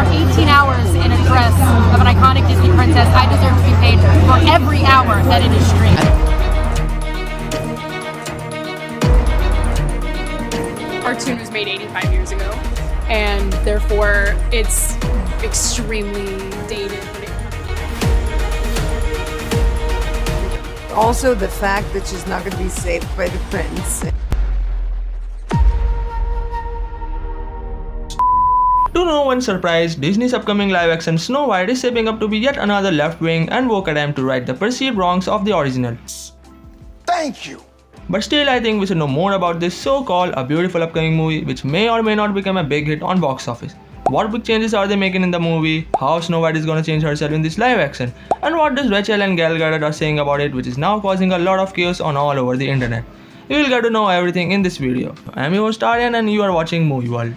18 hours in a dress of an iconic Disney princess, I deserve to be paid for every hour that it is streamed. Cartoon was made 85 years ago, and therefore it's extremely dated. Also, the fact that she's not going to be saved by the prince. To no one's surprise, Disney's upcoming live-action Snow White is shaping up to be yet another left-wing and woke attempt to right the perceived wrongs of the original. Thank you! But still, I think we should know more about this so-called a beautiful upcoming movie which may or may not become a big hit on box office. What big changes are they making in the movie, how Snow White is gonna change herself in this live action, and what does Rachel and Gadot are saying about it, which is now causing a lot of chaos on all over the internet. You will get to know everything in this video. I am your host Aryan and you are watching Movie World.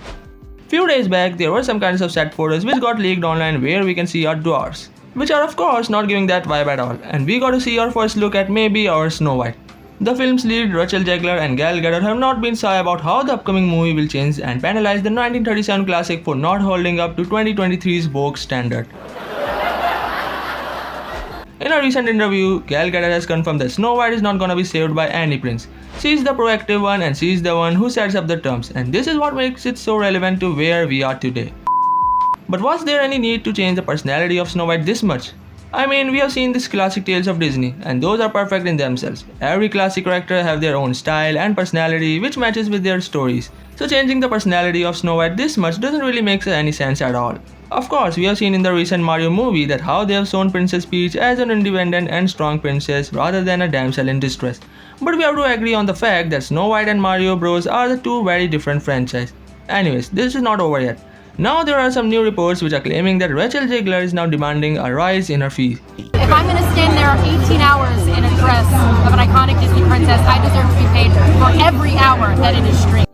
Few days back, there were some kinds of set photos which got leaked online where we can see our dwarves, which are of course not giving that vibe at all, and we got to see our first look at maybe our Snow White. The film's lead Rachel Zeigler and Gadot have not been shy about how the upcoming movie will change and penalize the 1937 classic for not holding up to 2023's Vogue standard. In a recent interview, Gadot has confirmed that Snow White is not gonna be saved by any prince. She is the proactive one and she is the one who sets up the terms, and this is what makes it so relevant to where we are today. But was there any need to change the personality of Snow White this much? I mean, we have seen these classic tales of Disney, and those are perfect in themselves. Every classic character have their own style and personality which matches with their stories. So changing the personality of Snow White this much doesn't really make any sense at all. Of course, we have seen in the recent Mario movie that how they have shown Princess Peach as an independent and strong princess rather than a damsel in distress. But we have to agree on the fact that Snow White and Mario Bros are the two very different franchises. Anyways, this is not over yet. Now there are some new reports which are claiming that Rachel Zeigler is now demanding a rise in her fees. If I'm going to stand there 18 hours in a dress of an iconic Disney princess, I deserve to be paid for every hour that it is streamed.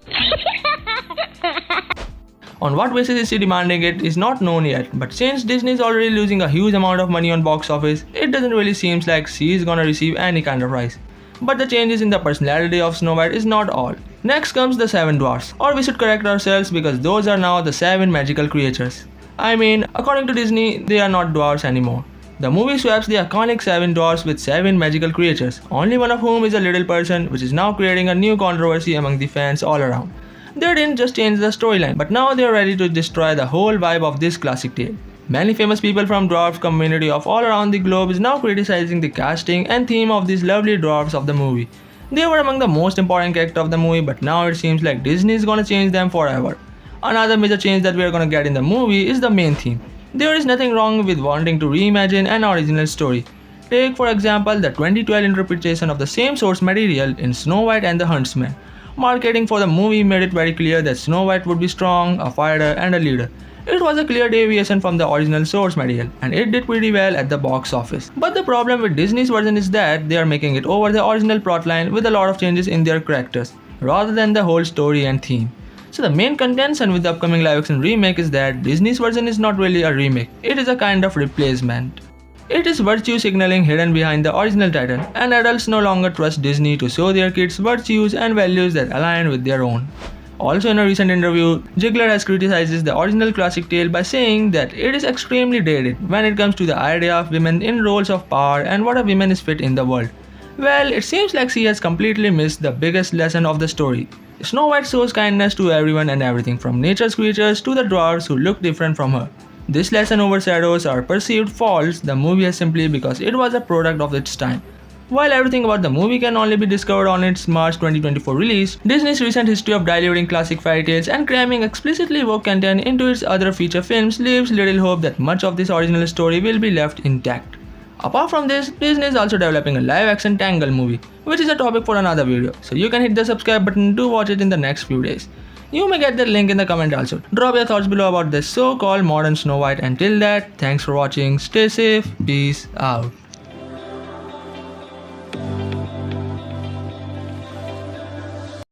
On what basis is she demanding it is not known yet, but since Disney is already losing a huge amount of money on box office, it doesn't really seem like she is gonna receive any kind of rise. But the changes in the personality of Snow White is not all. Next comes the 7 dwarfs, or we should correct ourselves because those are now the 7 magical creatures. I mean, according to Disney, they are not dwarfs anymore. The movie swaps the iconic 7 dwarfs with 7 magical creatures, only one of whom is a little person, which is now creating a new controversy among the fans all around. They didn't just change the storyline, but now they are ready to destroy the whole vibe of this classic tale. Many famous people from dwarf community of all around the globe is now criticizing the casting and theme of these lovely dwarfs of the movie. They were among the most important characters of the movie, but now it seems like Disney is gonna change them forever. Another major change that we are gonna get in the movie is the main theme. There is nothing wrong with wanting to reimagine an original story. Take for example the 2012 interpretation of the same source material in Snow White and the Huntsman. Marketing for the movie made it very clear that Snow White would be strong, a fighter and a leader. It was a clear deviation from the original source material, and it did pretty well at the box office. But the problem with Disney's version is that they are making it over the original plotline with a lot of changes in their characters, rather than the whole story and theme. So the main contention with the upcoming live-action remake is that Disney's version is not really a remake, it is a kind of replacement. It is virtue signaling hidden behind the original title, and adults no longer trust Disney to show their kids virtues and values that align with their own. Also in a recent interview, Zegler has criticized the original classic tale by saying that it is extremely dated when it comes to the idea of women in roles of power and what a woman is fit in the world. Well, it seems like she has completely missed the biggest lesson of the story. Snow White shows kindness to everyone and everything, from nature's creatures to the dwarves who look different from her. This lesson overshadows our perceived faults the movie has simply because it was a product of its time. While everything about the movie can only be discovered on its March 2024 release, Disney's recent history of diluting classic fairy tales and cramming explicitly woke content into its other feature films leaves little hope that much of this original story will be left intact. Apart from this, Disney is also developing a live-action Tangle movie, which is a topic for another video, so you can hit the subscribe button to watch it in the next few days. You may get the link in the comment also. Drop your thoughts below about this so-called modern Snow White. Until that, thanks for watching, stay safe, peace out.